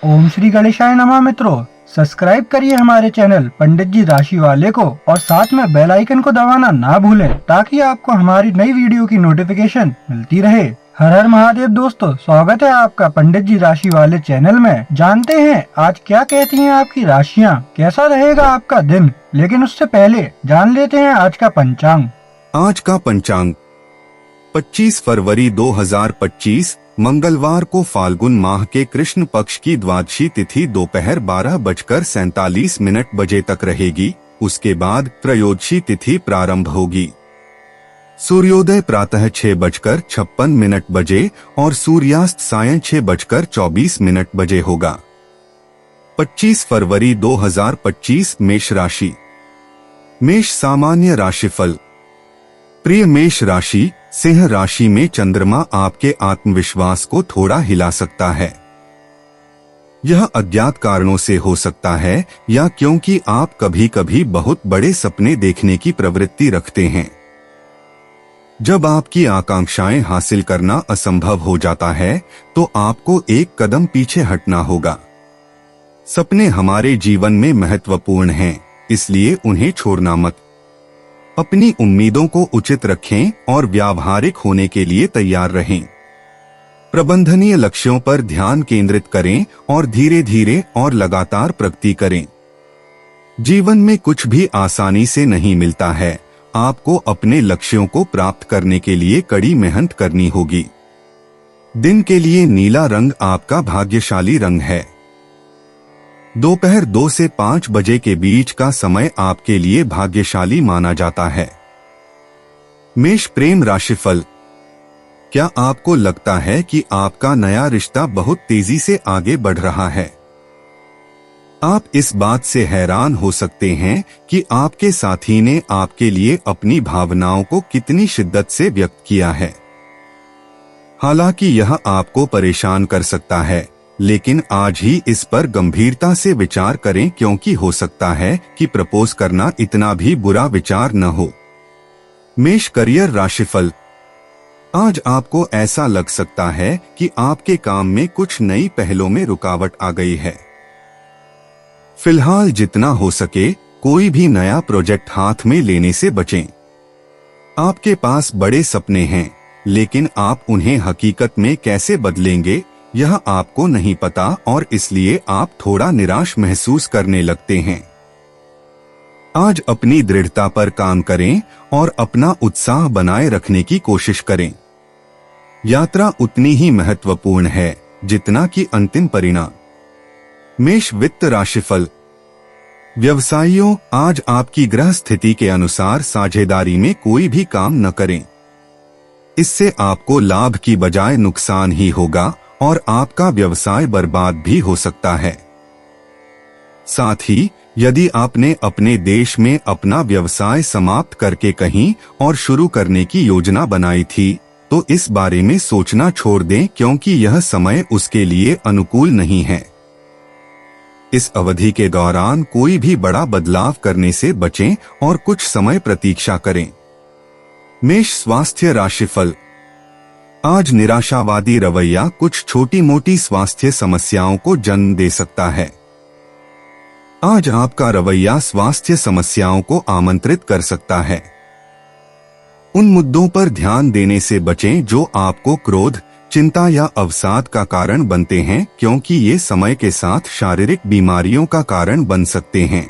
ओम श्री गणेशाय नमः। मित्रों, सब्सक्राइब करिए हमारे चैनल पंडित जी राशि वाले को और साथ में बेल आइकन को दबाना ना भूलें ताकि आपको हमारी नई वीडियो की नोटिफिकेशन मिलती रहे। हर हर महादेव दोस्तों, स्वागत है आपका पंडित जी राशि वाले चैनल में। जानते हैं आज क्या कहती हैं आपकी राशियां, कैसा रहेगा आपका दिन। लेकिन उससे पहले जान लेते हैं आज का पंचांग। आज का पंचांग 25 फरवरी 2025 मंगलवार को फाल्गुन माह के कृष्ण पक्ष की द्वादशी तिथि दोपहर 12:47 बजे तक रहेगी। उसके बाद त्रयोदशी तिथि प्रारंभ होगी। सूर्योदय प्रातः 6:56 बजे और सूर्यास्त सायं 6:24 बजे होगा। 25 फरवरी 2025 मेष राशि। मेष सामान्य राशिफल। प्रिय मेष राशि, सिंह राशि में चंद्रमा आपके आत्मविश्वास को थोड़ा हिला सकता है। यह अज्ञात कारणों से हो सकता है या क्योंकि आप कभी कभी बहुत बड़े सपने देखने की प्रवृत्ति रखते हैं। जब आपकी आकांक्षाएं हासिल करना असंभव हो जाता है तो आपको एक कदम पीछे हटना होगा। सपने हमारे जीवन में महत्वपूर्ण हैं, इसलिए उन्हें छोड़ना मत। अपनी उम्मीदों को उचित रखें और व्यावहारिक होने के लिए तैयार रहें। प्रबंधनीय लक्ष्यों पर ध्यान केंद्रित करें और धीरे धीरे और लगातार प्रगति करें। जीवन में कुछ भी आसानी से नहीं मिलता है। आपको अपने लक्ष्यों को प्राप्त करने के लिए कड़ी मेहनत करनी होगी। दिन के लिए नीला रंग आपका भाग्यशाली रंग है। दोपहर 2 से 5 बजे के बीच का समय आपके लिए भाग्यशाली माना जाता है। मेष प्रेम राशिफल। क्या आपको लगता है कि आपका नया रिश्ता बहुत तेजी से आगे बढ़ रहा है? आप इस बात से हैरान हो सकते हैं कि आपके साथी ने आपके लिए अपनी भावनाओं को कितनी शिद्दत से व्यक्त किया है। हालांकि यह आपको परेशान कर सकता है, लेकिन आज ही इस पर गंभीरता से विचार करें क्योंकि हो सकता है कि प्रपोज करना इतना भी बुरा विचार न हो। मेष करियर राशिफल। आज आपको ऐसा लग सकता है कि आपके काम में कुछ नई पहलों में रुकावट आ गई है। फिलहाल जितना हो सके कोई भी नया प्रोजेक्ट हाथ में लेने से बचें। आपके पास बड़े सपने हैं, लेकिन आप उन्हें हकीकत में कैसे बदलेंगे यह आपको नहीं पता और इसलिए आप थोड़ा निराश महसूस करने लगते हैं। आज अपनी दृढ़ता पर काम करें और अपना उत्साह बनाए रखने की कोशिश करें। यात्रा उतनी ही महत्वपूर्ण है जितना कि अंतिम परिणाम। मेष वित्त राशिफल। व्यवसायियों, आज आपकी ग्रह स्थिति के अनुसार साझेदारी में कोई भी काम न करें। इससे आपको लाभ की बजाय नुकसान ही होगा और आपका व्यवसाय बर्बाद भी हो सकता है। साथ ही यदि आपने अपने देश में अपना व्यवसाय समाप्त करके कहीं और शुरू करने की योजना बनाई थी तो इस बारे में सोचना छोड़ दें क्योंकि यह समय उसके लिए अनुकूल नहीं है। इस अवधि के दौरान कोई भी बड़ा बदलाव करने से बचें और कुछ समय प्रतीक्षा करें। मेष स्वास्थ्य राशिफल। आज निराशावादी रवैया कुछ छोटी मोटी स्वास्थ्य समस्याओं को जन्म दे सकता है। आज आपका रवैया स्वास्थ्य समस्याओं को आमंत्रित कर सकता है। उन मुद्दों पर ध्यान देने से बचें जो आपको क्रोध, चिंता या अवसाद का कारण बनते हैं क्योंकि ये समय के साथ शारीरिक बीमारियों का कारण बन सकते हैं।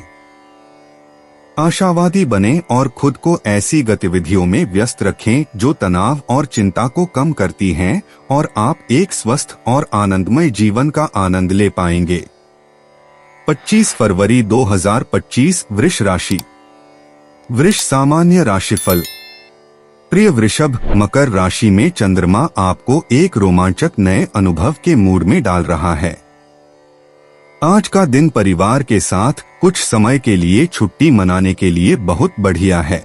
आशावादी बनें और खुद को ऐसी गतिविधियों में व्यस्त रखें जो तनाव और चिंता को कम करती हैं और आप एक स्वस्थ और आनंदमय जीवन का आनंद ले पाएंगे। 25 फरवरी 2025 वृष राशि। वृष सामान्य राशिफल। प्रिय वृषभ, मकर राशि में चंद्रमा आपको एक रोमांचक नए अनुभव के मूड में डाल रहा है। आज का दिन परिवार के साथ कुछ समय के लिए छुट्टी मनाने के लिए बहुत बढ़िया है।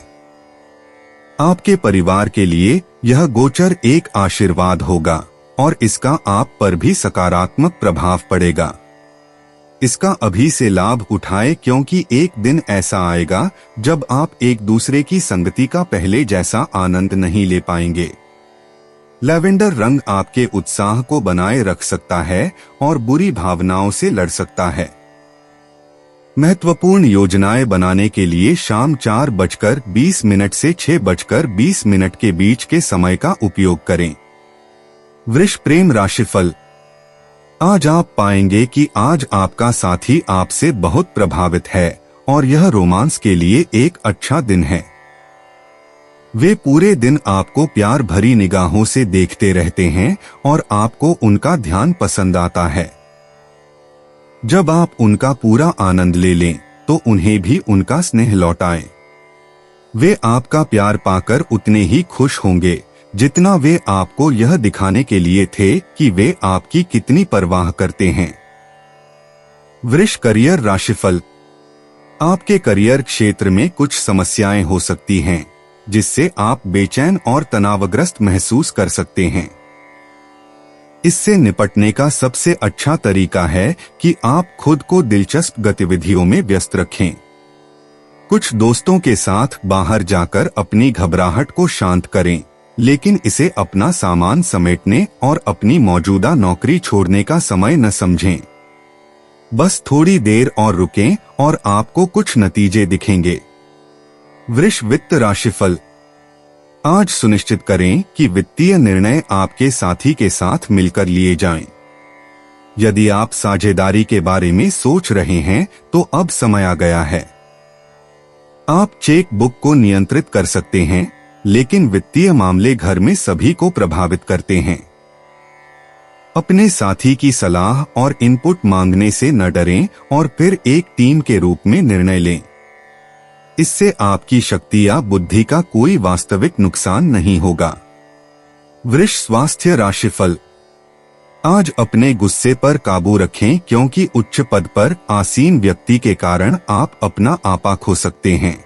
आपके परिवार के लिए यह गोचर एक आशीर्वाद होगा और इसका आप पर भी सकारात्मक प्रभाव पड़ेगा। इसका अभी से लाभ उठाएं क्योंकि एक दिन ऐसा आएगा जब आप एक दूसरे की संगति का पहले जैसा आनंद नहीं ले पाएंगे। लैवेंडर रंग आपके उत्साह को बनाए रख सकता है और बुरी भावनाओं से लड़ सकता है। महत्वपूर्ण योजनाएं बनाने के लिए शाम 4:20 से 6:20 के बीच के समय का उपयोग करें। वृष प्रेम राशिफल। आज आप पाएंगे कि आज आपका साथी आपसे बहुत प्रभावित है और यह रोमांस के लिए एक अच्छा दिन है। वे पूरे दिन आपको प्यार भरी निगाहों से देखते रहते हैं और आपको उनका ध्यान पसंद आता है। जब आप उनका पूरा आनंद ले लें तो उन्हें भी उनका स्नेह लौटाएं। वे आपका प्यार पाकर उतने ही खुश होंगे जितना वे आपको यह दिखाने के लिए थे कि वे आपकी कितनी परवाह करते हैं। वृष करियर राशिफल। आपके करियर क्षेत्र में कुछ समस्याएं हो सकती हैं जिससे आप बेचैन और तनावग्रस्त महसूस कर सकते हैं। इससे निपटने का सबसे अच्छा तरीका है कि आप खुद को दिलचस्प गतिविधियों में व्यस्त रखें। कुछ दोस्तों के साथ बाहर जाकर अपनी घबराहट को शांत करें, लेकिन इसे अपना सामान समेटने और अपनी मौजूदा नौकरी छोड़ने का समय न समझें। बस थोड़ी देर और रुकें और आपको कुछ नतीजे दिखेंगे। वृष वित्त राशिफल। आज सुनिश्चित करें कि वित्तीय निर्णय आपके साथी के साथ मिलकर लिए जाएं। यदि आप साझेदारी के बारे में सोच रहे हैं तो अब समय आ गया है। आप चेक बुक को नियंत्रित कर सकते हैं, लेकिन वित्तीय मामले घर में सभी को प्रभावित करते हैं। अपने साथी की सलाह और इनपुट मांगने से न डरें और फिर एक टीम के रूप में निर्णय लें। इससे आपकी शक्ति या बुद्धि का कोई वास्तविक नुकसान नहीं होगा। वृष स्वास्थ्य राशिफल। आज अपने गुस्से पर काबू रखें क्योंकि उच्च पद पर आसीन व्यक्ति के कारण आप अपना आपा खो सकते हैं।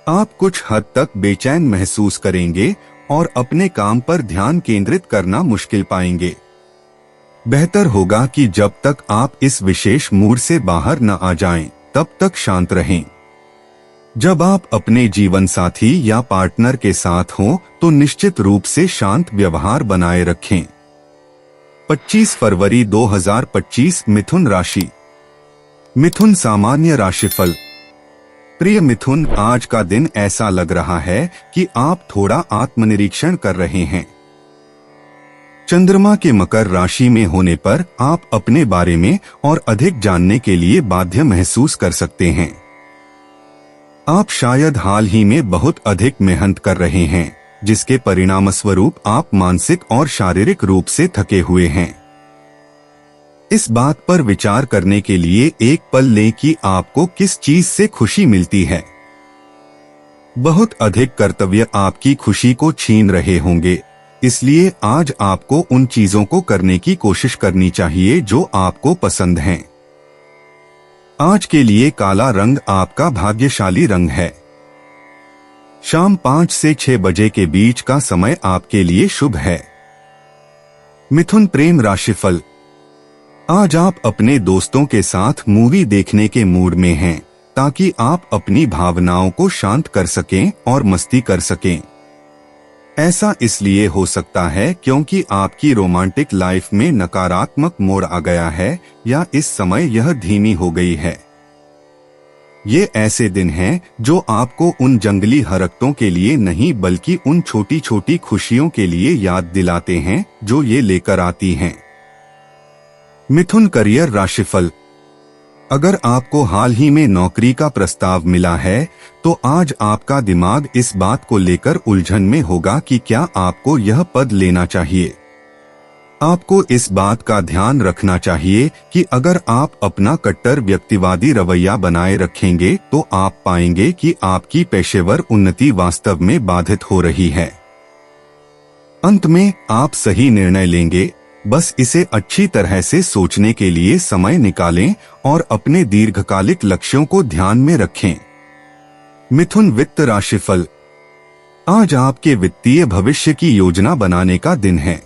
आप कुछ हद तक बेचैन महसूस करेंगे और अपने काम पर ध्यान केंद्रित करना मुश्किल पाएंगे। बेहतर होगा कि जब तक आप इस विशेष मूड से बाहर न आ जाएं, तब तक शांत रहें। जब आप अपने जीवन साथी या पार्टनर के साथ हों तो निश्चित रूप से शांत व्यवहार बनाए रखें। 25 फरवरी 2025 मिथुन राशि। मिथुन सामान्य राशिफल। प्रिय मिथुन, आज का दिन ऐसा लग रहा है कि आप थोड़ा आत्मनिरीक्षण कर रहे हैं। चंद्रमा के मकर राशि में होने पर आप अपने बारे में और अधिक जानने के लिए बाध्य महसूस कर सकते हैं। आप शायद हाल ही में बहुत अधिक मेहनत कर रहे हैं, जिसके परिणामस्वरूप आप मानसिक और शारीरिक रूप से थके हुए हैं। इस बात पर विचार करने के लिए एक पल लें कि आपको किस चीज से खुशी मिलती है। बहुत अधिक कर्तव्य आपकी खुशी को छीन रहे होंगे, इसलिए आज आपको उन चीजों को करने की कोशिश करनी चाहिए जो आपको पसंद हैं। आज के लिए काला रंग आपका भाग्यशाली रंग है। शाम 5 से 6 बजे के बीच का समय आपके लिए शुभ है। मिथुन प्रेम राशिफल। आज आप अपने दोस्तों के साथ मूवी देखने के मूड में हैं, ताकि आप अपनी भावनाओं को शांत कर सकें और मस्ती कर सकें। ऐसा इसलिए हो सकता है क्योंकि आपकी रोमांटिक लाइफ में नकारात्मक मोड़ आ गया है या इस समय यह धीमी हो गई है। ये ऐसे दिन हैं जो आपको उन जंगली हरकतों के लिए नहीं बल्कि उन छोटी छोटी खुशियों के लिए याद दिलाते हैं जो ये लेकर आती हैं। मिथुन करियर राशिफल। अगर आपको हाल ही में नौकरी का प्रस्ताव मिला है तो आज आपका दिमाग इस बात को लेकर उलझन में होगा कि क्या आपको यह पद लेना चाहिए। आपको इस बात का ध्यान रखना चाहिए कि अगर आप अपना कट्टर व्यक्तिवादी रवैया बनाए रखेंगे तो आप पाएंगे कि आपकी पेशेवर उन्नति वास्तव में बाधित हो रही है। अंत में आप सही निर्णय लेंगे, बस इसे अच्छी तरह से सोचने के लिए समय निकालें और अपने दीर्घकालिक लक्ष्यों को ध्यान में रखें। मिथुन वित्त राशिफल। आज आपके वित्तीय भविष्य की योजना बनाने का दिन है।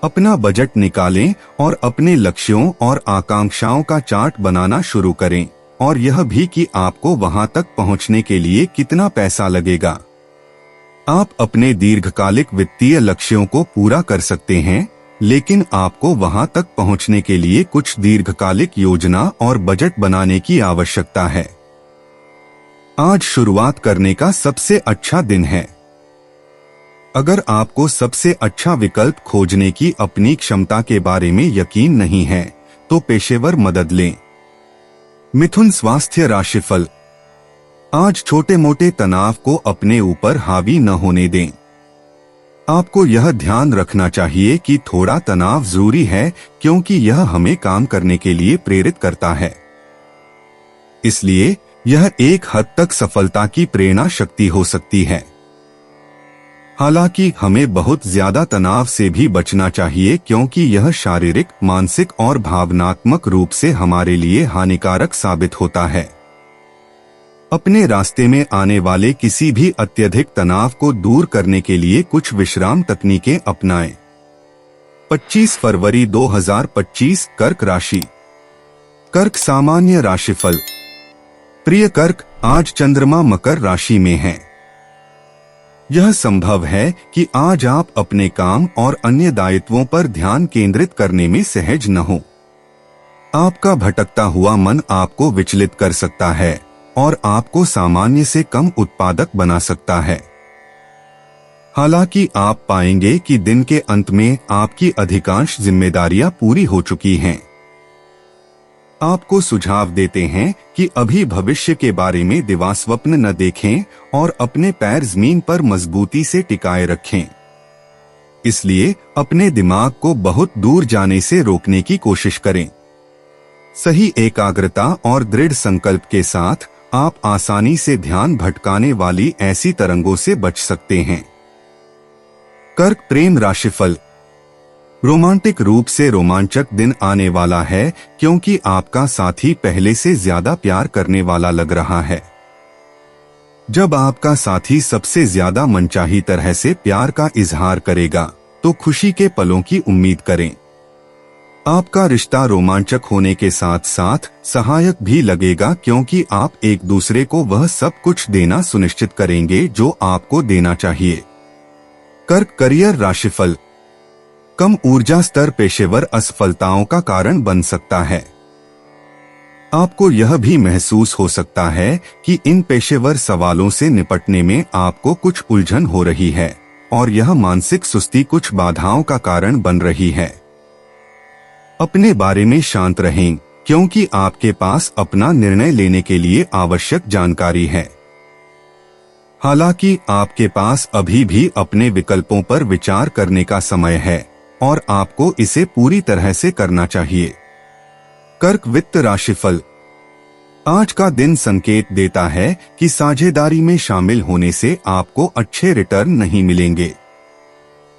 अपना बजट निकालें और अपने लक्ष्यों और आकांक्षाओं का चार्ट बनाना शुरू करें और यह भी कि आपको वहां तक पहुंचने के लिए कितना पैसा लगेगा। आप अपने दीर्घकालिक वित्तीय लक्ष्यों को पूरा कर सकते हैं, लेकिन आपको वहां तक पहुंचने के लिए कुछ दीर्घकालिक योजना और बजट बनाने की आवश्यकता है। आज शुरुआत करने का सबसे अच्छा दिन है। अगर आपको सबसे अच्छा विकल्प खोजने की अपनी क्षमता के बारे में यकीन नहीं है, तो पेशेवर मदद लें। मिथुन स्वास्थ्य राशिफल। आज छोटे मोटे तनाव को अपने ऊपर हावी न होने दें। आपको यह ध्यान रखना चाहिए कि थोड़ा तनाव जरूरी है, क्योंकि यह हमें काम करने के लिए प्रेरित करता है। इसलिए यह एक हद तक सफलता की प्रेरणा शक्ति हो सकती है। हालांकि हमें बहुत ज्यादा तनाव से भी बचना चाहिए, क्योंकि यह शारीरिक, मानसिक और भावनात्मक रूप से हमारे लिए हानिकारक साबित होता है। अपने रास्ते में आने वाले किसी भी अत्यधिक तनाव को दूर करने के लिए कुछ विश्राम तकनीकें अपनाएं। 25 फरवरी 2025 कर्क राशि। कर्क सामान्य राशिफल। प्रिय कर्क, आज चंद्रमा मकर राशि में है। यह संभव है कि आज आप अपने काम और अन्य दायित्वों पर ध्यान केंद्रित करने में सहज न हो। आपका भटकता हुआ मन आपको विचलित कर सकता है और आपको सामान्य से कम उत्पादक बना सकता है। हालांकि आप पाएंगे कि दिन के अंत में आपकी अधिकांश जिम्मेदारियां पूरी हो चुकी हैं। आपको सुझाव देते हैं कि अभी भविष्य के बारे में दिवास्वप्न न देखें और अपने पैर जमीन पर मजबूती से टिकाए रखें। इसलिए अपने दिमाग को बहुत दूर जाने से रोकने की कोशिश करें। सही एकाग्रता और दृढ़ संकल्प के साथ आप आसानी से ध्यान भटकाने वाली ऐसी तरंगों से बच सकते हैं। कर्क प्रेम राशिफल। रोमांटिक रूप से रोमांचक दिन आने वाला है, क्योंकि आपका साथी पहले से ज्यादा प्यार करने वाला लग रहा है। जब आपका साथी सबसे ज्यादा मनचाही तरह से प्यार का इजहार करेगा, तो खुशी के पलों की उम्मीद करें। आपका रिश्ता रोमांचक होने के साथ साथ सहायक भी लगेगा, क्योंकि आप एक दूसरे को वह सब कुछ देना सुनिश्चित करेंगे जो आपको देना चाहिए। कर्क करियर राशिफल। कम ऊर्जा स्तर पेशेवर असफलताओं का कारण बन सकता है। आपको यह भी महसूस हो सकता है कि इन पेशेवर सवालों से निपटने में आपको कुछ उलझन हो रही है और यह मानसिक सुस्ती कुछ बाधाओं का कारण बन रही है। अपने बारे में शांत रहें, क्योंकि आपके पास अपना निर्णय लेने के लिए आवश्यक जानकारी है। हालांकि आपके पास अभी भी अपने विकल्पों पर विचार करने का समय है और आपको इसे पूरी तरह से करना चाहिए। कर्क वित्त राशिफल। आज का दिन संकेत देता है कि साझेदारी में शामिल होने से आपको अच्छे रिटर्न नहीं मिलेंगे।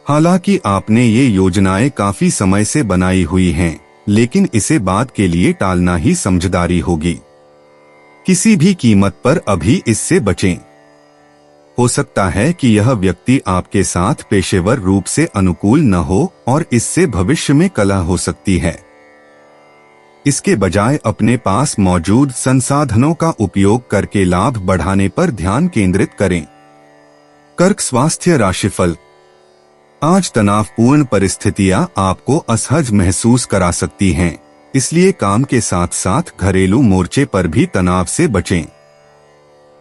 हालांकि आपने ये योजनाएं काफी समय से बनाई हुई हैं, लेकिन इसे बाद के लिए टालना ही समझदारी होगी। किसी भी कीमत पर अभी इससे बचें। हो सकता है कि यह व्यक्ति आपके साथ पेशेवर रूप से अनुकूल न हो और इससे भविष्य में कलह हो सकती है। इसके बजाय अपने पास मौजूद संसाधनों का उपयोग करके लाभ बढ़ाने पर ध्यान केंद्रित करें। कर्क स्वास्थ्य राशिफल। आज तनावपूर्ण परिस्थितियां आपको असहज महसूस करा सकती हैं, इसलिए काम के साथ साथ घरेलू मोर्चे पर भी तनाव से बचें।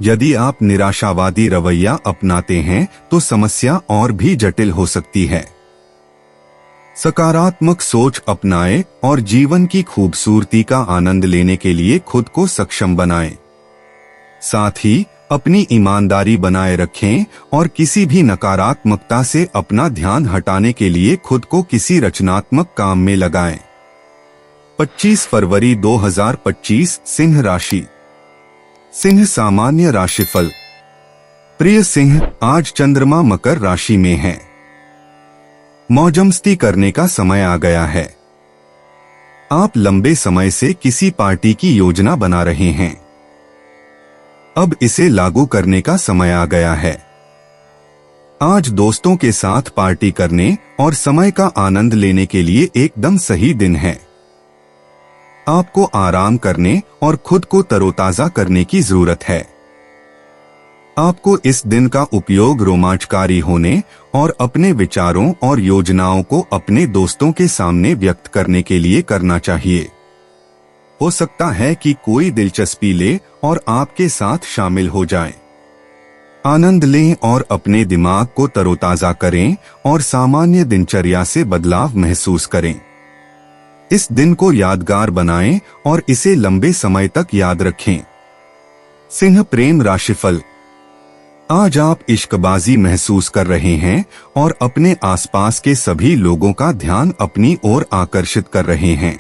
यदि आप निराशावादी रवैया अपनाते हैं तो समस्या और भी जटिल हो सकती है। सकारात्मक सोच अपनाएं और जीवन की खूबसूरती का आनंद लेने के लिए खुद को सक्षम बनाएं। साथ ही अपनी ईमानदारी बनाए रखें और किसी भी नकारात्मकता से अपना ध्यान हटाने के लिए खुद को किसी रचनात्मक काम में लगाएं। 25 फरवरी 2025 सिंह राशि। सिंह सामान्य राशिफल। प्रिय सिंह, आज चंद्रमा मकर राशि में है। मौजमस्ती करने का समय आ गया है। आप लंबे समय से किसी पार्टी की योजना बना रहे हैं। अब इसे लागू करने का समय आ गया है। आज दोस्तों के साथ पार्टी करने और समय का आनंद लेने के लिए एकदम सही दिन है। आपको आराम करने और खुद को तरोताजा करने की जरूरत है। आपको इस दिन का उपयोग रोमांचकारी होने और अपने विचारों और योजनाओं को अपने दोस्तों के सामने व्यक्त करने के लिए करना चाहिए। हो सकता है कि कोई दिलचस्पी ले और आपके साथ शामिल हो जाए। आनंद लें और अपने दिमाग को तरोताजा करें और सामान्य दिनचर्या से बदलाव महसूस करें। इस दिन को यादगार बनाएं और इसे लंबे समय तक याद रखें। सिंह प्रेम राशिफल। आज आप इश्कबाजी महसूस कर रहे हैं और अपने आसपास के सभी लोगों का ध्यान अपनी ओर आकर्षित कर रहे हैं।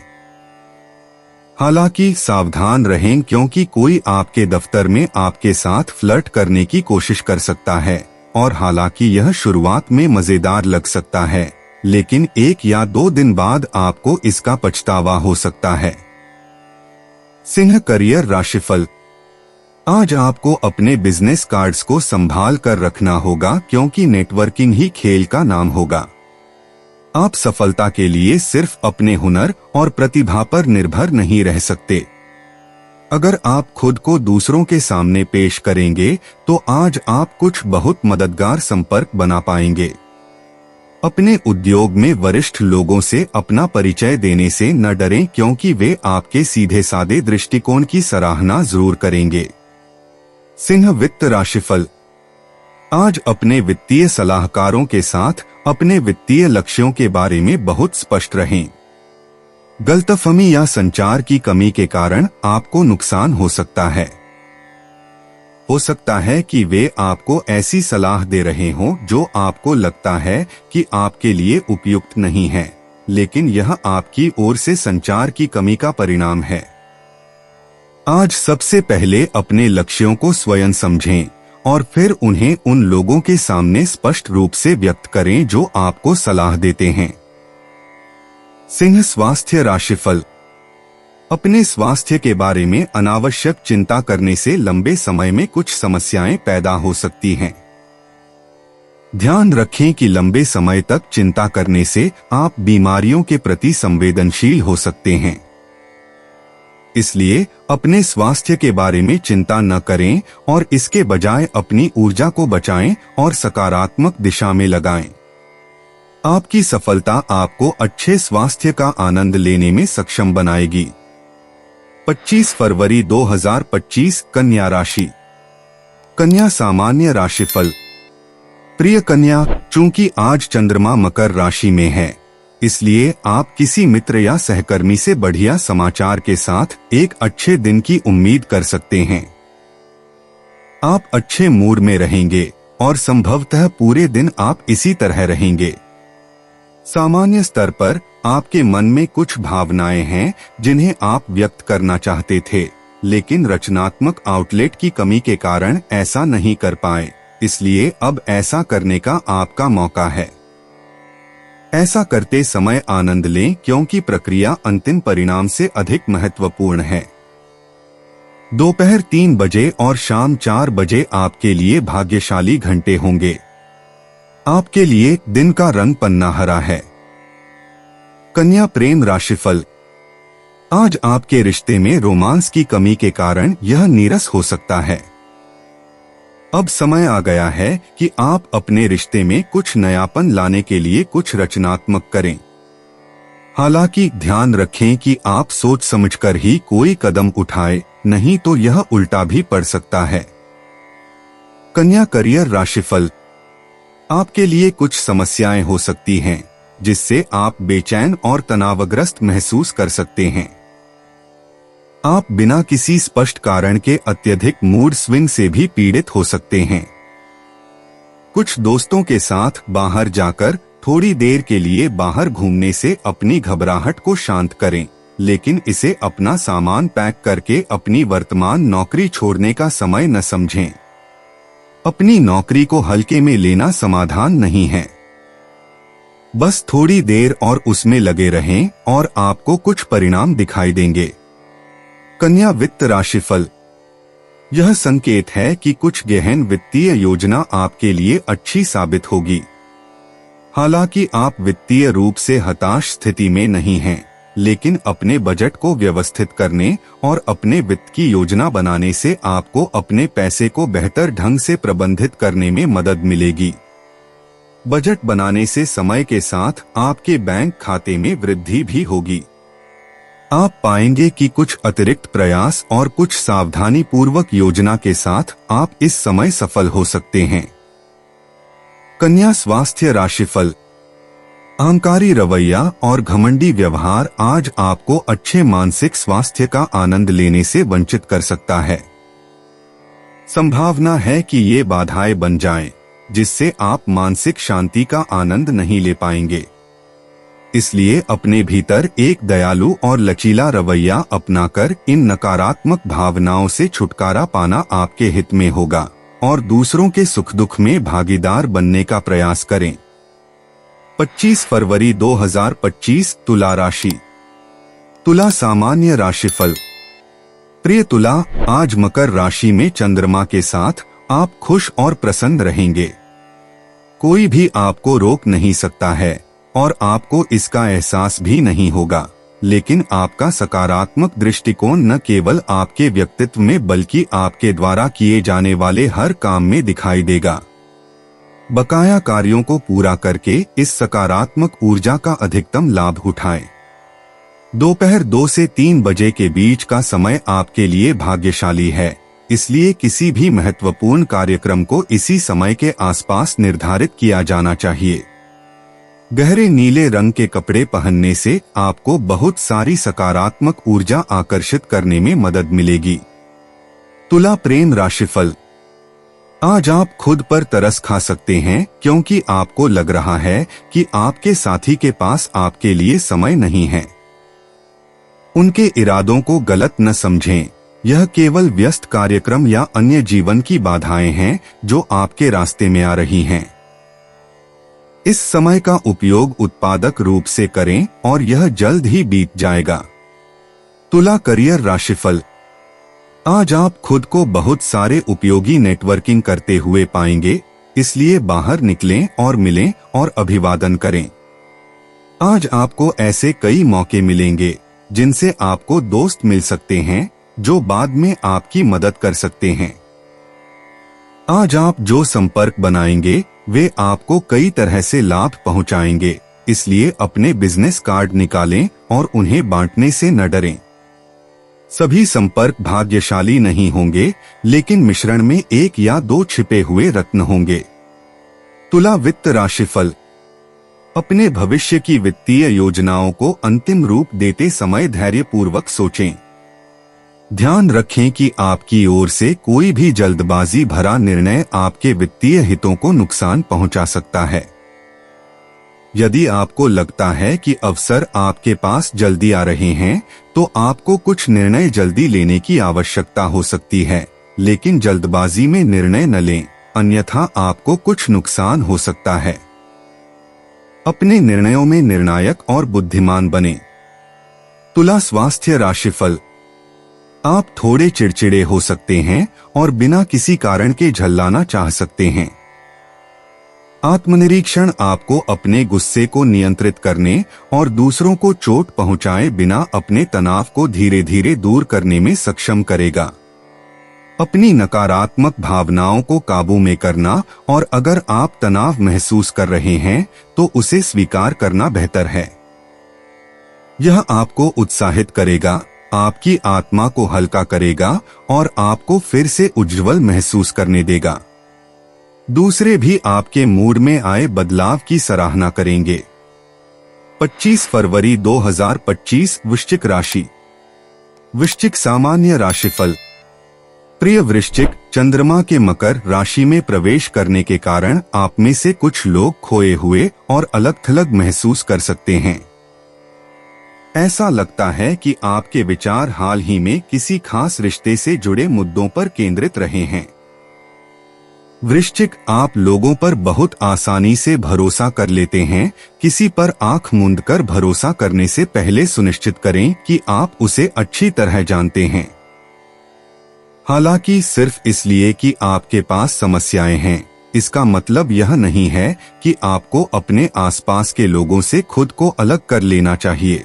हालांकि सावधान रहें क्योंकि कोई आपके दफ्तर में आपके साथ फ्लर्ट करने की कोशिश कर सकता है और हालांकि यह शुरुआत में मजेदार लग सकता है, लेकिन 1 या 2 दिन बाद आपको इसका पछतावा हो सकता है। सिंह करियर राशिफल। आज आपको अपने बिजनेस कार्ड्स को संभाल कर रखना होगा क्योंकि नेटवर्किंग ही खेल का नाम होगा। आप सफलता के लिए सिर्फ अपने हुनर और प्रतिभा पर निर्भर नहीं रह सकते। अगर आप खुद को दूसरों के सामने पेश करेंगे तो आज आप कुछ बहुत मददगार संपर्क बना पाएंगे। अपने उद्योग में वरिष्ठ लोगों से अपना परिचय देने से न डरें क्योंकि वे आपके सीधे साधे दृष्टिकोण की सराहना जरूर करेंगे। सिंह वित्त राशिफल। आज अपने वित्तीय सलाहकारों के साथ अपने वित्तीय लक्ष्यों के बारे में बहुत स्पष्ट रहें। गलतफहमी या संचार की कमी के कारण आपको नुकसान हो सकता है। हो सकता है कि वे आपको ऐसी सलाह दे रहे हों जो आपको लगता है कि आपके लिए उपयुक्त नहीं है, लेकिन यह आपकी ओर से संचार की कमी का परिणाम है। आज सबसे पहले अपने लक्ष्यों को स्वयं समझें और फिर उन्हें उन लोगों के सामने स्पष्ट रूप से व्यक्त करें जो आपको सलाह देते हैं। सिंह स्वास्थ्य राशिफल। अपने स्वास्थ्य के बारे में अनावश्यक चिंता करने से लंबे समय में कुछ समस्याएं पैदा हो सकती हैं। ध्यान रखें कि लंबे समय तक चिंता करने से आप बीमारियों के प्रति संवेदनशील हो सकते हैं। इसलिए अपने स्वास्थ्य के बारे में चिंता न करें और इसके बजाय अपनी ऊर्जा को बचाएं और सकारात्मक दिशा में लगाएं। आपकी सफलता आपको अच्छे स्वास्थ्य का आनंद लेने में सक्षम बनाएगी। 25 फरवरी 2025 कन्या राशि। कन्या सामान्य राशिफल। प्रिय कन्या, चूंकि आज चंद्रमा मकर राशि में है, इसलिए आप किसी मित्र या सहकर्मी से बढ़िया समाचार के साथ एक अच्छे दिन की उम्मीद कर सकते हैं। आप अच्छे मूड में रहेंगे और संभवतः पूरे दिन आप इसी तरह रहेंगे। सामान्य स्तर पर आपके मन में कुछ भावनाएं हैं जिन्हें आप व्यक्त करना चाहते थे, लेकिन रचनात्मक आउटलेट की कमी के कारण ऐसा नहीं कर पाए, इसलिए अब ऐसा करने का आपका मौका है। ऐसा करते समय आनंद लें क्योंकि प्रक्रिया अंतिम परिणाम से अधिक महत्वपूर्ण है। दोपहर 3 बजे और शाम 4 बजे आपके लिए भाग्यशाली घंटे होंगे। आपके लिए दिन का रंग पन्ना हरा है। कन्या प्रेम राशिफल। आज आपके रिश्ते में रोमांस की कमी के कारण यह नीरस हो सकता है। अब समय आ गया है कि आप अपने रिश्ते में कुछ नयापन लाने के लिए कुछ रचनात्मक करें। हालांकि ध्यान रखें कि आप सोच समझकर ही कोई कदम उठाएं, नहीं तो यह उल्टा भी पड़ सकता है। कन्या करियर राशिफल। आपके लिए कुछ समस्याएं हो सकती हैं, जिससे आप बेचैन और तनावग्रस्त महसूस कर सकते हैं। आप बिना किसी स्पष्ट कारण के अत्यधिक मूड स्विंग से भी पीड़ित हो सकते हैं। कुछ दोस्तों के साथ बाहर जाकर थोड़ी देर के लिए बाहर घूमने से अपनी घबराहट को शांत करें, लेकिन इसे अपना सामान पैक करके अपनी वर्तमान नौकरी छोड़ने का समय न समझें। अपनी नौकरी को हल्के में लेना समाधान नहीं है। बस थोड़ी देर और उसमें लगे रहें और आपको कुछ परिणाम दिखाई देंगे। कन्या वित्त राशिफल। यह संकेत है कि कुछ गहन वित्तीय योजना आपके लिए अच्छी साबित होगी। हालांकि आप वित्तीय रूप से हताश स्थिति में नहीं हैं, लेकिन अपने बजट को व्यवस्थित करने और अपने वित्त की योजना बनाने से आपको अपने पैसे को बेहतर ढंग से प्रबंधित करने में मदद मिलेगी। बजट बनाने से समय के साथ आपके बैंक खाते में वृद्धि भी होगी। आप पाएंगे कि कुछ अतिरिक्त प्रयास और कुछ सावधानी पूर्वक योजना के साथ आप इस समय सफल हो सकते हैं। कन्या स्वास्थ्य राशिफल। अहंकारी रवैया और घमंडी व्यवहार आज आपको अच्छे मानसिक स्वास्थ्य का आनंद लेने से वंचित कर सकता है। संभावना है कि ये बाधाएं बन जाएं, जिससे आप मानसिक शांति का आनंद नहीं ले पाएंगे। इसलिए अपने भीतर एक दयालु और लचीला रवैया अपनाकर इन नकारात्मक भावनाओं से छुटकारा पाना आपके हित में होगा और दूसरों के सुख दुख में भागीदार बनने का प्रयास करें। 25 फरवरी 2025 तुला राशि। तुला सामान्य राशिफल। प्रिय तुला, आज मकर राशि में चंद्रमा के साथ आप खुश और प्रसन्न रहेंगे। कोई भी आपको रोक नहीं सकता है और आपको इसका एहसास भी नहीं होगा, लेकिन आपका सकारात्मक दृष्टिकोण न केवल आपके व्यक्तित्व में बल्कि आपके द्वारा किए जाने वाले हर काम में दिखाई देगा। बकाया कार्यों को पूरा करके इस सकारात्मक ऊर्जा का अधिकतम लाभ उठाएं। दोपहर 2 से 3 बजे के बीच का समय आपके लिए भाग्यशाली है, इसलिए किसी भी महत्वपूर्ण कार्यक्रम को इसी समय के आसपास निर्धारित किया जाना चाहिए। गहरे नीले रंग के कपड़े पहनने से आपको बहुत सारी सकारात्मक ऊर्जा आकर्षित करने में मदद मिलेगी। तुला प्रेम राशिफल। आज आप खुद पर तरस खा सकते हैं क्योंकि आपको लग रहा है कि आपके साथी के पास आपके लिए समय नहीं है। उनके इरादों को गलत न समझें, यह केवल व्यस्त कार्यक्रम या अन्य जीवन की बाधाएं हैं जो आपके रास्ते में आ रही हैं। इस समय का उपयोग उत्पादक रूप से करें और यह जल्द ही बीत जाएगा। तुला करियर राशिफल। आज आप खुद को बहुत सारे उपयोगी नेटवर्किंग करते हुए पाएंगे, इसलिए बाहर निकलें और मिलें और अभिवादन करें। आज आपको ऐसे कई मौके मिलेंगे जिनसे आपको दोस्त मिल सकते हैं जो बाद में आपकी मदद कर सकते हैं। आज आप जो संपर्क बनाएंगे वे आपको कई तरह से लाभ पहुंचाएंगे, इसलिए अपने बिजनेस कार्ड निकालें और उन्हें बांटने से न डरें। सभी संपर्क भाग्यशाली नहीं होंगे, लेकिन मिश्रण में 1 या 2 छिपे हुए रत्न होंगे। तुला वित्त राशिफल। अपने भविष्य की वित्तीय योजनाओं को अंतिम रूप देते समय धैर्यपूर्वक सोचें। ध्यान रखें कि आपकी ओर से कोई भी जल्दबाजी भरा निर्णय आपके वित्तीय हितों को नुकसान पहुंचा सकता है। यदि आपको लगता है कि अवसर आपके पास जल्दी आ रहे हैं, तो आपको कुछ निर्णय जल्दी लेने की आवश्यकता हो सकती है, लेकिन जल्दबाजी में निर्णय न लें, अन्यथा आपको कुछ नुकसान हो सकता है। अपने निर्णयों में निर्णायक और बुद्धिमान बनें। तुला स्वास्थ्य राशिफल। आप थोड़े चिड़चिड़े हो सकते हैं और बिना किसी कारण के झल्लाना चाह सकते हैं। आत्मनिरीक्षण आपको अपने गुस्से को नियंत्रित करने और दूसरों को चोट पहुंचाए बिना अपने तनाव को धीरे धीरे दूर करने में सक्षम करेगा। अपनी नकारात्मक भावनाओं को काबू में करना और अगर आप तनाव महसूस कर रहे हैं तो उसे स्वीकार करना बेहतर है। यह आपको उत्साहित करेगा, आपकी आत्मा को हल्का करेगा और आपको फिर से उज्ज्वल महसूस करने देगा। दूसरे भी आपके मूड में आए बदलाव की सराहना करेंगे। 25 फरवरी 2025 वृश्चिक राशि। वृश्चिक सामान्य राशिफल। प्रिय वृश्चिक, चंद्रमा के मकर राशि में प्रवेश करने के कारण आप में से कुछ लोग खोए हुए और अलग थलग महसूस कर सकते हैं। ऐसा लगता है कि आपके विचार हाल ही में किसी खास रिश्ते से जुड़े मुद्दों पर केंद्रित रहे हैं। वृश्चिक, आप लोगों पर बहुत आसानी से भरोसा कर लेते हैं। किसी पर आंख मूंद कर भरोसा करने से पहले सुनिश्चित करें कि आप उसे अच्छी तरह जानते हैं। हालांकि सिर्फ इसलिए कि आपके पास समस्याएं हैं, इसका मतलब यह नहीं है कि आपको अपने आसपास के लोगों से खुद को अलग कर लेना चाहिए।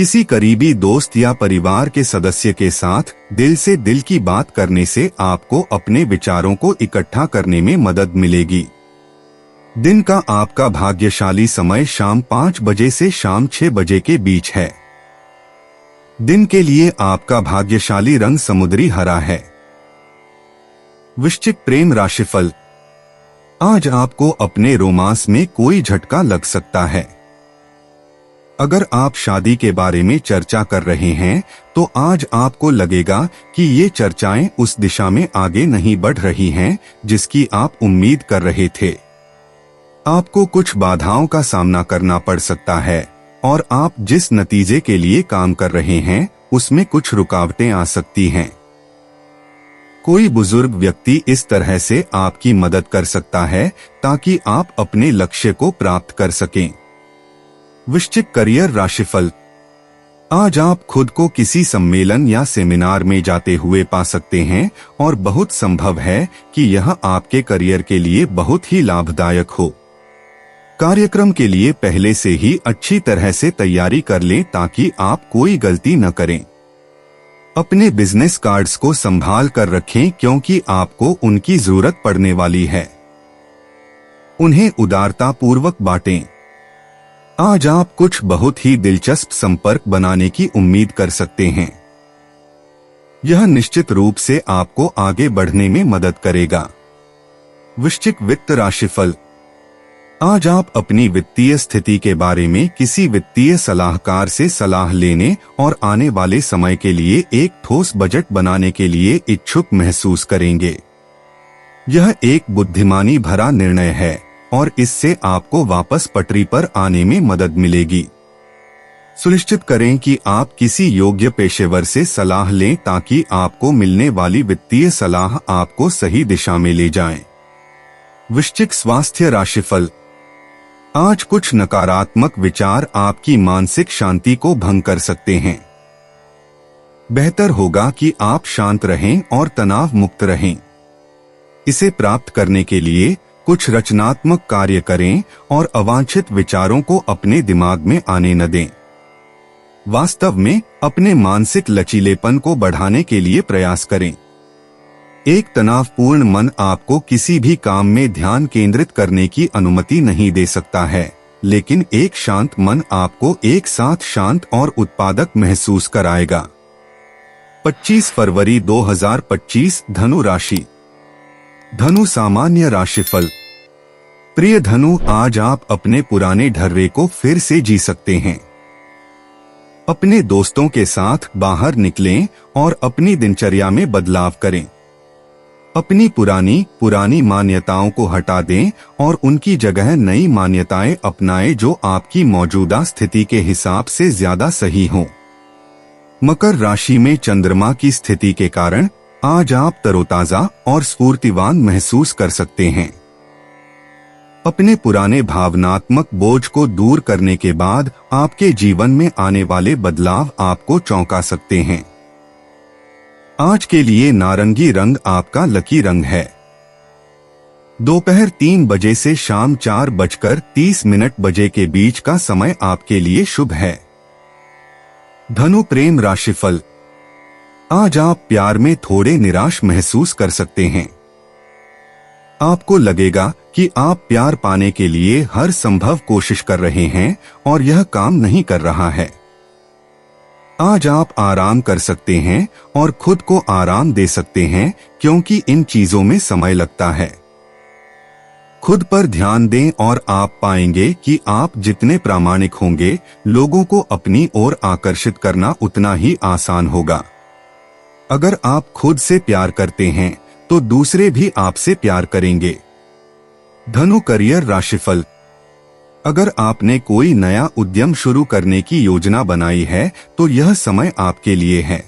किसी करीबी दोस्त या परिवार के सदस्य के साथ दिल से दिल की बात करने से आपको अपने विचारों को इकट्ठा करने में मदद मिलेगी। दिन का आपका भाग्यशाली समय शाम 5 बजे से शाम 6 बजे के बीच है। दिन के लिए आपका भाग्यशाली रंग समुद्री हरा है। वृश्चिक प्रेम राशिफल। आज आपको अपने रोमांस में कोई झटका लग सकता है। अगर आप शादी के बारे में चर्चा कर रहे हैं तो आज आपको लगेगा कि ये चर्चाएं उस दिशा में आगे नहीं बढ़ रही हैं जिसकी आप उम्मीद कर रहे थे। आपको कुछ बाधाओं का सामना करना पड़ सकता है और आप जिस नतीजे के लिए काम कर रहे हैं उसमें कुछ रुकावटें आ सकती हैं। कोई बुजुर्ग व्यक्ति इस तरह से आपकी मदद कर सकता है ताकि आप अपने लक्ष्य को प्राप्त कर सकें। वृश्चिक करियर राशिफल। आज आप खुद को किसी सम्मेलन या सेमिनार में जाते हुए पा सकते हैं और बहुत संभव है कि यह आपके करियर के लिए बहुत ही लाभदायक हो। कार्यक्रम के लिए पहले से ही अच्छी तरह से तैयारी कर लें ताकि आप कोई गलती न करें। अपने बिजनेस कार्ड्स को संभाल कर रखें क्योंकि आपको उनकी जरूरत पड़ने वाली है। उन्हें उदारता पूर्वक बांटें। आज आप कुछ बहुत ही दिलचस्प संपर्क बनाने की उम्मीद कर सकते हैं। यह निश्चित रूप से आपको आगे बढ़ने में मदद करेगा। वृश्चिक वित्त राशिफल। आज आप अपनी वित्तीय स्थिति के बारे में किसी वित्तीय सलाहकार से सलाह लेने और आने वाले समय के लिए एक ठोस बजट बनाने के लिए इच्छुक महसूस करेंगे। यह एक बुद्धिमानी भरा निर्णय है और इससे आपको वापस पटरी पर आने में मदद मिलेगी। सुनिश्चित करें कि आप किसी योग्य पेशेवर से सलाह लें ताकि आपको मिलने वाली वित्तीय सलाह आपको सही दिशा में ले जाए। वृश्चिक स्वास्थ्य राशिफल। आज कुछ नकारात्मक विचार आपकी मानसिक शांति को भंग कर सकते हैं। बेहतर होगा कि आप शांत रहें और तनाव मुक्त रहें। इसे प्राप्त करने के लिए कुछ रचनात्मक कार्य करें और अवांछित विचारों को अपने दिमाग में आने न दें। वास्तव में अपने मानसिक लचीलेपन को बढ़ाने के लिए प्रयास करें। एक तनावपूर्ण मन आपको किसी भी काम में ध्यान केंद्रित करने की अनुमति नहीं दे सकता है, लेकिन एक शांत मन आपको एक साथ शांत और उत्पादक महसूस कराएगा। 25 फरवरी 2025 धनु राशि। धनु सामान्य राशिफल। प्रिय धनु, आज आप अपने पुराने ढर्रे को फिर से जी सकते हैं। अपने दोस्तों के साथ बाहर निकलें और अपनी दिनचर्या में बदलाव करें। अपनी पुरानी मान्यताओं को हटा दें और उनकी जगह नई मान्यताएं अपनाएं जो आपकी मौजूदा स्थिति के हिसाब से ज्यादा सही हों। मकर राशि में चंद्रमा की स्थिति के कारण आज आप तरोताजा और स्फूर्तिवान महसूस कर सकते हैं। अपने पुराने भावनात्मक बोझ को दूर करने के बाद आपके जीवन में आने वाले बदलाव आपको चौंका सकते हैं। आज के लिए नारंगी रंग आपका लकी रंग है। दोपहर 3 बजे से शाम 4:30 बजे के बीच का समय आपके लिए शुभ है। धनु प्रेम राशिफल। आज आप प्यार में थोड़े निराश महसूस कर सकते हैं। आपको लगेगा कि आप प्यार पाने के लिए हर संभव कोशिश कर रहे हैं और यह काम नहीं कर रहा है। आज आप आराम कर सकते हैं और खुद को आराम दे सकते हैं क्योंकि इन चीजों में समय लगता है। खुद पर ध्यान दें और आप पाएंगे कि आप जितने प्रामाणिक होंगे, लोगों को अपनी ओर आकर्षित करना उतना ही आसान होगा। अगर आप खुद से प्यार करते हैं तो दूसरे भी आपसे प्यार करेंगे। धनु करियर राशिफल। अगर आपने कोई नया उद्यम शुरू करने की योजना बनाई है तो यह समय आपके लिए है।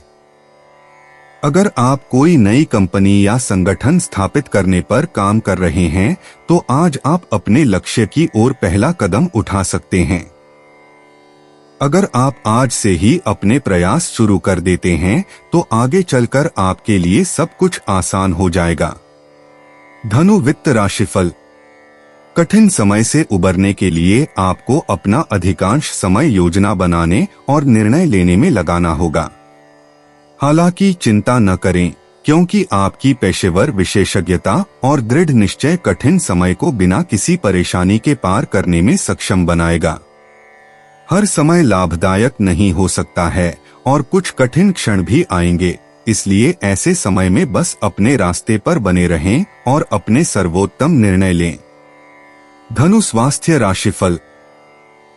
अगर आप कोई नई कंपनी या संगठन स्थापित करने पर काम कर रहे हैं तो आज आप अपने लक्ष्य की ओर पहला कदम उठा सकते हैं। अगर आप आज से ही अपने प्रयास शुरू कर देते हैं तो आगे चलकर आपके लिए सब कुछ आसान हो जाएगा। धनु वित्त राशिफल। कठिन समय से उबरने के लिए आपको अपना अधिकांश समय योजना बनाने और निर्णय लेने में लगाना होगा। हालांकि चिंता न करें, क्योंकि आपकी पेशेवर विशेषज्ञता और दृढ़ निश्चय कठिन समय को बिना किसी परेशानी के पार करने में सक्षम बनाएगा। हर समय लाभदायक नहीं हो सकता है और कुछ कठिन क्षण भी आएंगे, इसलिए ऐसे समय में बस अपने रास्ते पर बने रहें और अपने सर्वोत्तम निर्णय लें। धनु स्वास्थ्य राशिफल।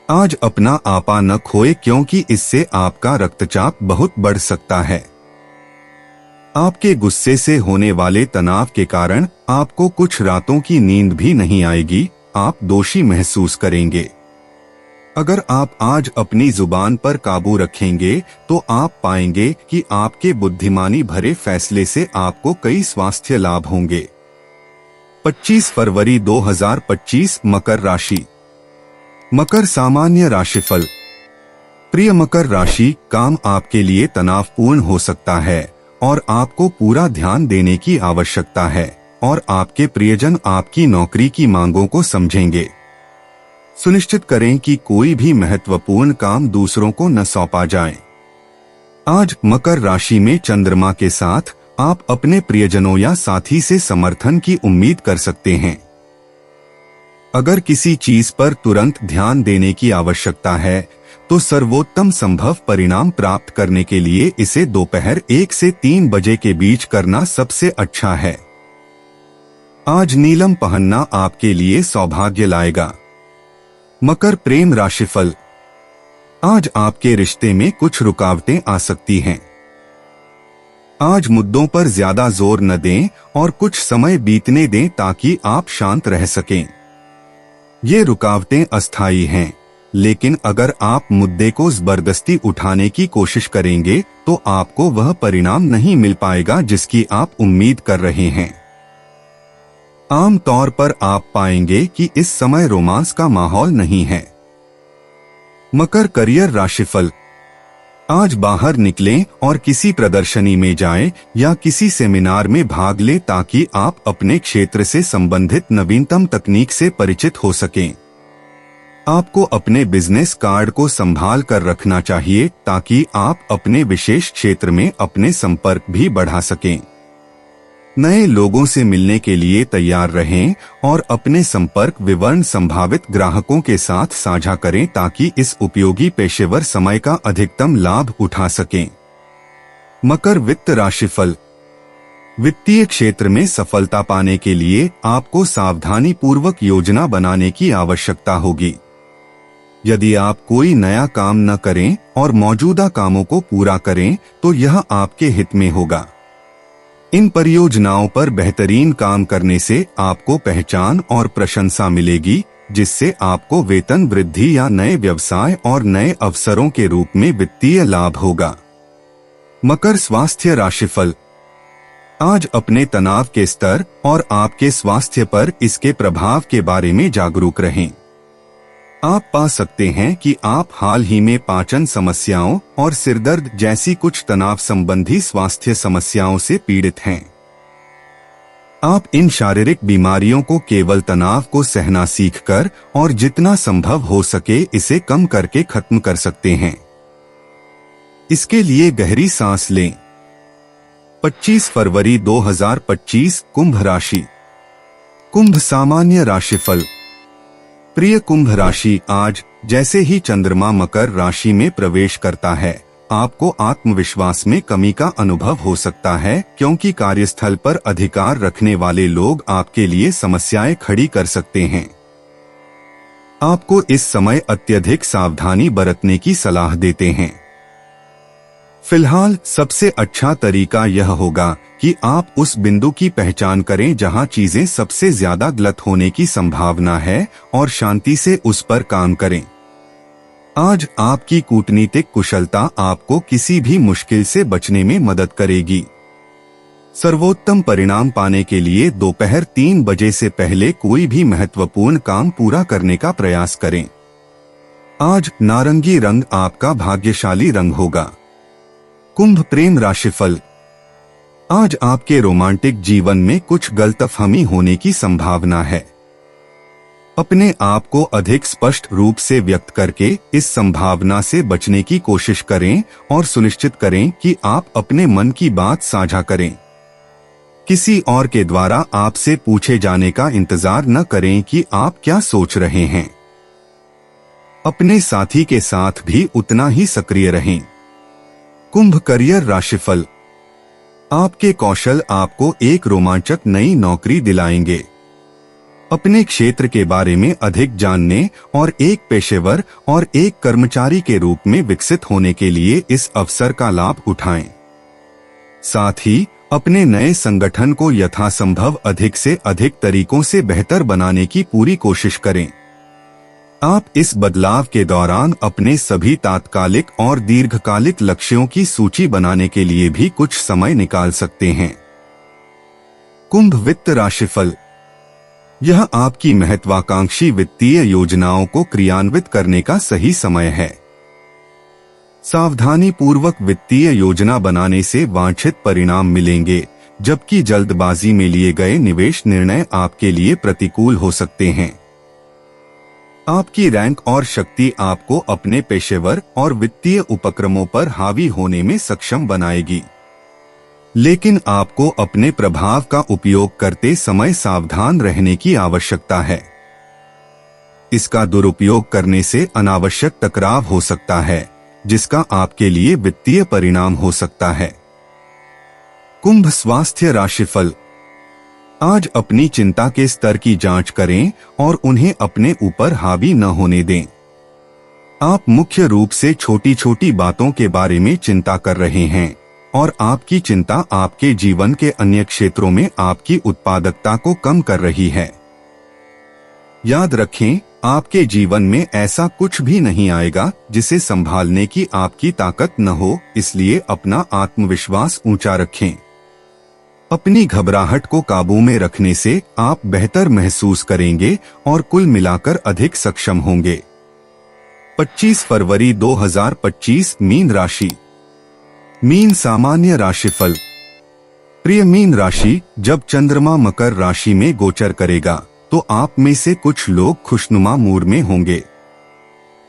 आज अपना आपा न खोए, क्योंकि इससे आपका रक्तचाप बहुत बढ़ सकता है। आपके गुस्से से होने वाले तनाव के कारण आपको कुछ रातों की नींद भी नहीं आएगी। आप दोषी महसूस करेंगे। अगर आप आज अपनी जुबान पर काबू रखेंगे तो आप पाएंगे कि आपके बुद्धिमानी भरे फैसले से आपको कई स्वास्थ्य लाभ होंगे। 25 फरवरी 2025 मकर राशि। मकर सामान्य राशिफल। प्रिय मकर राशि, काम आपके लिए तनावपूर्ण हो सकता है और आपको पूरा ध्यान देने की आवश्यकता है और आपके प्रियजन आपकी नौकरी की मांगों को समझेंगे। सुनिश्चित करें कि कोई भी महत्वपूर्ण काम दूसरों को न सौंपा जाए। आज मकर राशि में चंद्रमा के साथ आप अपने प्रियजनों या साथी से समर्थन की उम्मीद कर सकते हैं। अगर किसी चीज पर तुरंत ध्यान देने की आवश्यकता है तो सर्वोत्तम संभव परिणाम प्राप्त करने के लिए इसे दोपहर 1 से 3 बजे के बीच करना सबसे अच्छा है। आज नीलम पहनना आपके लिए सौभाग्य लाएगा। मकर प्रेम राशिफल। आज आपके रिश्ते में कुछ रुकावटें आ सकती हैं। आज मुद्दों पर ज्यादा जोर न दें और कुछ समय बीतने दें ताकि आप शांत रह सकें। ये रुकावटें अस्थायी हैं, लेकिन अगर आप मुद्दे को जबरदस्ती उठाने की कोशिश करेंगे तो आपको वह परिणाम नहीं मिल पाएगा जिसकी आप उम्मीद कर रहे हैं। आम तौर पर आप पाएंगे कि इस समय रोमांस का माहौल नहीं है। मकर करियर राशिफल। आज बाहर निकलें और किसी प्रदर्शनी में जाएं या किसी सेमिनार में भाग लें ताकि आप अपने क्षेत्र से संबंधित नवीनतम तकनीक से परिचित हो सकें। आपको अपने बिजनेस कार्ड को संभाल कर रखना चाहिए ताकि आप अपने विशेष क्षेत्र में अपने संपर्क भी बढ़ा सकें। नए लोगों से मिलने के लिए तैयार रहें और अपने संपर्क विवरण संभावित ग्राहकों के साथ साझा करें ताकि इस उपयोगी पेशेवर समय का अधिकतम लाभ उठा सकें। मकर वित्त राशिफल। वित्तीय क्षेत्र में सफलता पाने के लिए आपको सावधानी पूर्वक योजना बनाने की आवश्यकता होगी। यदि आप कोई नया काम न करें और मौजूदा कामों को पूरा करें तो यह आपके हित में होगा। इन परियोजनाओं पर बेहतरीन काम करने से आपको पहचान और प्रशंसा मिलेगी, जिससे आपको वेतन वृद्धि या नए व्यवसाय और नए अवसरों के रूप में वित्तीय लाभ होगा। मकर स्वास्थ्य राशिफल। आज अपने तनाव के स्तर और आपके स्वास्थ्य पर इसके प्रभाव के बारे में जागरूक रहें। आप पा सकते हैं कि आप हाल ही में पाचन समस्याओं और सिरदर्द जैसी कुछ तनाव संबंधी स्वास्थ्य समस्याओं से पीड़ित हैं। आप इन शारीरिक बीमारियों को केवल तनाव को सहना सीखकर और जितना संभव हो सके इसे कम करके खत्म कर सकते हैं। इसके लिए गहरी सांस लें। 25 फरवरी 2025 कुंभ राशि। कुंभ सामान्य राशिफल। प्रिय कुंभ राशि, आज जैसे ही चंद्रमा मकर राशि में प्रवेश करता है आपको आत्मविश्वास में कमी का अनुभव हो सकता है, क्योंकि कार्यस्थल पर अधिकार रखने वाले लोग आपके लिए समस्याएं खड़ी कर सकते हैं। आपको इस समय अत्यधिक सावधानी बरतने की सलाह देते हैं। फिलहाल सबसे अच्छा तरीका यह होगा कि आप उस बिंदु की पहचान करें जहां चीजें सबसे ज्यादा गलत होने की संभावना है और शांति से उस पर काम करें। आज आपकी कूटनीतिक कुशलता आपको किसी भी मुश्किल से बचने में मदद करेगी। सर्वोत्तम परिणाम पाने के लिए दोपहर 3 बजे से पहले कोई भी महत्वपूर्ण काम पूरा करने का प्रयास करें। आज नारंगी रंग आपका भाग्यशाली रंग होगा। कुंभ प्रेम राशिफल। आज आपके रोमांटिक जीवन में कुछ गलतफहमी होने की संभावना है। अपने आप को अधिक स्पष्ट रूप से व्यक्त करके इस संभावना से बचने की कोशिश करें और सुनिश्चित करें कि आप अपने मन की बात साझा करें। किसी और के द्वारा आपसे पूछे जाने का इंतजार न करें कि आप क्या सोच रहे हैं। अपने साथी के साथ भी उतना ही सक्रिय रहें। कुंभ करियर राशिफल। आपके कौशल आपको एक रोमांचक नई नौकरी दिलाएंगे। अपने क्षेत्र के बारे में अधिक जानने और एक पेशेवर और एक कर्मचारी के रूप में विकसित होने के लिए इस अवसर का लाभ उठाएं। साथ ही अपने नए संगठन को यथासंभव अधिक से अधिक तरीकों से बेहतर बनाने की पूरी कोशिश करें। आप इस बदलाव के दौरान अपने सभी तात्कालिक और दीर्घकालिक लक्ष्यों की सूची बनाने के लिए भी कुछ समय निकाल सकते हैं। कुंभ वित्त राशिफल। यह आपकी महत्वाकांक्षी वित्तीय योजनाओं को क्रियान्वित करने का सही समय है। सावधानी पूर्वक वित्तीय योजना बनाने से वांछित परिणाम मिलेंगे, जबकि जल्दबाजी में लिए गए निवेश निर्णय आपके लिए प्रतिकूल हो सकते हैं। आपकी रैंक और शक्ति आपको अपने पेशेवर और वित्तीय उपक्रमों पर हावी होने में सक्षम बनाएगी, लेकिन आपको अपने प्रभाव का उपयोग करते समय सावधान रहने की आवश्यकता है। इसका दुरुपयोग करने से अनावश्यक टकराव हो सकता है, जिसका आपके लिए वित्तीय परिणाम हो सकता है। कुंभ स्वास्थ्य राशिफल। आज अपनी चिंता के स्तर की जांच करें और उन्हें अपने ऊपर हावी न होने दें। आप मुख्य रूप से छोटी छोटी बातों के बारे में चिंता कर रहे हैं और आपकी चिंता आपके जीवन के अन्य क्षेत्रों में आपकी उत्पादकता को कम कर रही है। याद रखें, आपके जीवन में ऐसा कुछ भी नहीं आएगा जिसे संभालने की आपकी ताकत न हो, इसलिए अपना आत्मविश्वास ऊंचा रखें। अपनी घबराहट को काबू में रखने से आप बेहतर महसूस करेंगे और कुल मिलाकर अधिक सक्षम होंगे। 25 फरवरी 2025 मीन राशि। मीन सामान्य राशिफल। प्रिय मीन राशि, जब चंद्रमा मकर राशि में गोचर करेगा तो आप में से कुछ लोग खुशनुमा मूड में होंगे।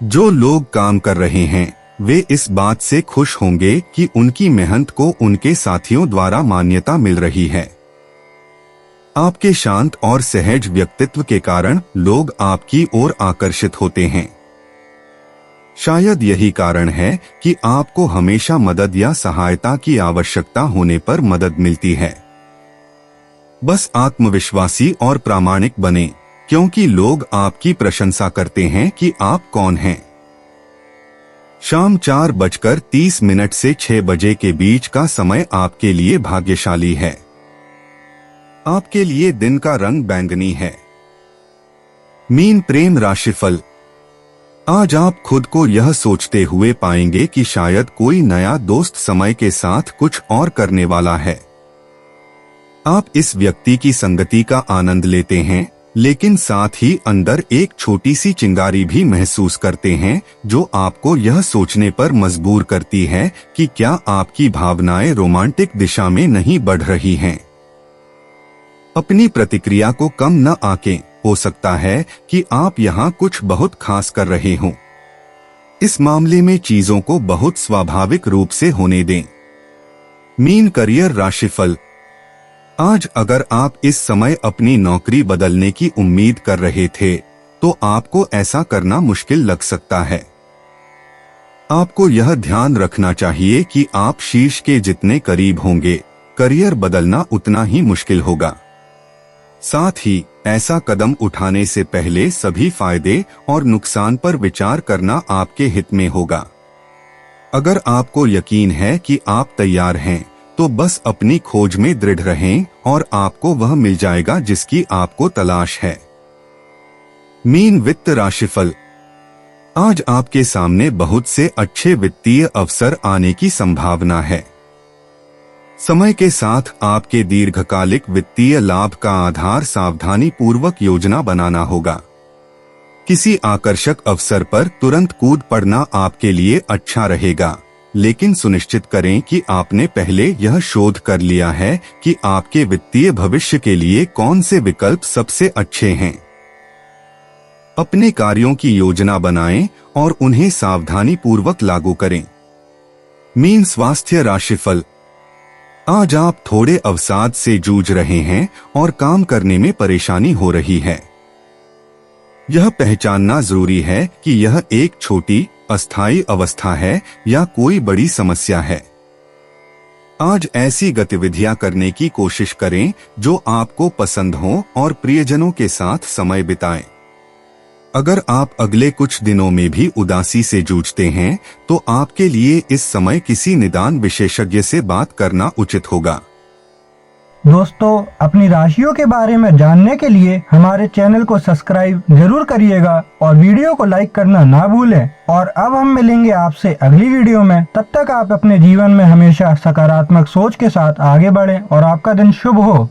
जो लोग काम कर रहे हैं वे इस बात से खुश होंगे कि उनकी मेहनत को उनके साथियों द्वारा मान्यता मिल रही है। आपके शांत और सहज व्यक्तित्व के कारण लोग आपकी ओर आकर्षित होते हैं। शायद यही कारण है कि आपको हमेशा मदद या सहायता की आवश्यकता होने पर मदद मिलती है। बस आत्मविश्वासी और प्रामाणिक बने, क्योंकि लोग आपकी प्रशंसा करते हैं कि आप कौन हैं। शाम 4:30 से 6 बजे के बीच का समय आपके लिए भाग्यशाली है। आपके लिए दिन का रंग बैंगनी है। मीन प्रेम राशिफल। आज आप खुद को यह सोचते हुए पाएंगे कि शायद कोई नया दोस्त समय के साथ कुछ और करने वाला है। आप इस व्यक्ति की संगति का आनंद लेते हैं, लेकिन साथ ही अंदर एक छोटी सी चिंगारी भी महसूस करते हैं जो आपको यह सोचने पर मजबूर करती है कि क्या आपकी भावनाएं रोमांटिक दिशा में नहीं बढ़ रही हैं। अपनी प्रतिक्रिया को कम न आंकें, हो सकता है कि आप यहाँ कुछ बहुत खास कर रहे हों। इस मामले में चीजों को बहुत स्वाभाविक रूप से होने दें। मीन करियर राशिफल। आज अगर आप इस समय अपनी नौकरी बदलने की उम्मीद कर रहे थे तो आपको ऐसा करना मुश्किल लग सकता है। आपको यह ध्यान रखना चाहिए कि आप शीर्ष के जितने करीब होंगे, करियर बदलना उतना ही मुश्किल होगा। साथ ही ऐसा कदम उठाने से पहले सभी फायदे और नुकसान पर विचार करना आपके हित में होगा। अगर आपको यकीन है कि आप तैयार हैं तो बस अपनी खोज में दृढ़ रहें और आपको वह मिल जाएगा जिसकी आपको तलाश है। मीन वित्त राशिफल। आज आपके सामने बहुत से अच्छे वित्तीय अवसर आने की संभावना है। समय के साथ आपके दीर्घकालिक वित्तीय लाभ का आधार सावधानी पूर्वक योजना बनाना होगा। किसी आकर्षक अवसर पर तुरंत कूद पड़ना आपके लिए अच्छा रहेगा, लेकिन सुनिश्चित करें कि आपने पहले यह शोध कर लिया है कि आपके वित्तीय भविष्य के लिए कौन से विकल्प सबसे अच्छे हैं। अपने कार्यों की योजना बनाएं और उन्हें सावधानी पूर्वक लागू करें। मीन स्वास्थ्य राशिफल। आज आप थोड़े अवसाद से जूझ रहे हैं और काम करने में परेशानी हो रही है। यह पहचानना जरूरी है कि यह एक छोटी अस्थायी अवस्था है या कोई बड़ी समस्या है। आज ऐसी गतिविधियां करने की कोशिश करें जो आपको पसंद हो और प्रियजनों के साथ समय बिताएं। अगर आप अगले कुछ दिनों में भी उदासी से जूझते हैं तो आपके लिए इस समय किसी निदान विशेषज्ञ से बात करना उचित होगा। दोस्तों, अपनी राशियों के बारे में जानने के लिए हमारे चैनल को सब्सक्राइब जरूर करिएगा और वीडियो को लाइक करना ना भूलें। और अब हम मिलेंगे आपसे अगली वीडियो में। तब तक आप अपने जीवन में हमेशा सकारात्मक सोच के साथ आगे बढ़ें और आपका दिन शुभ हो।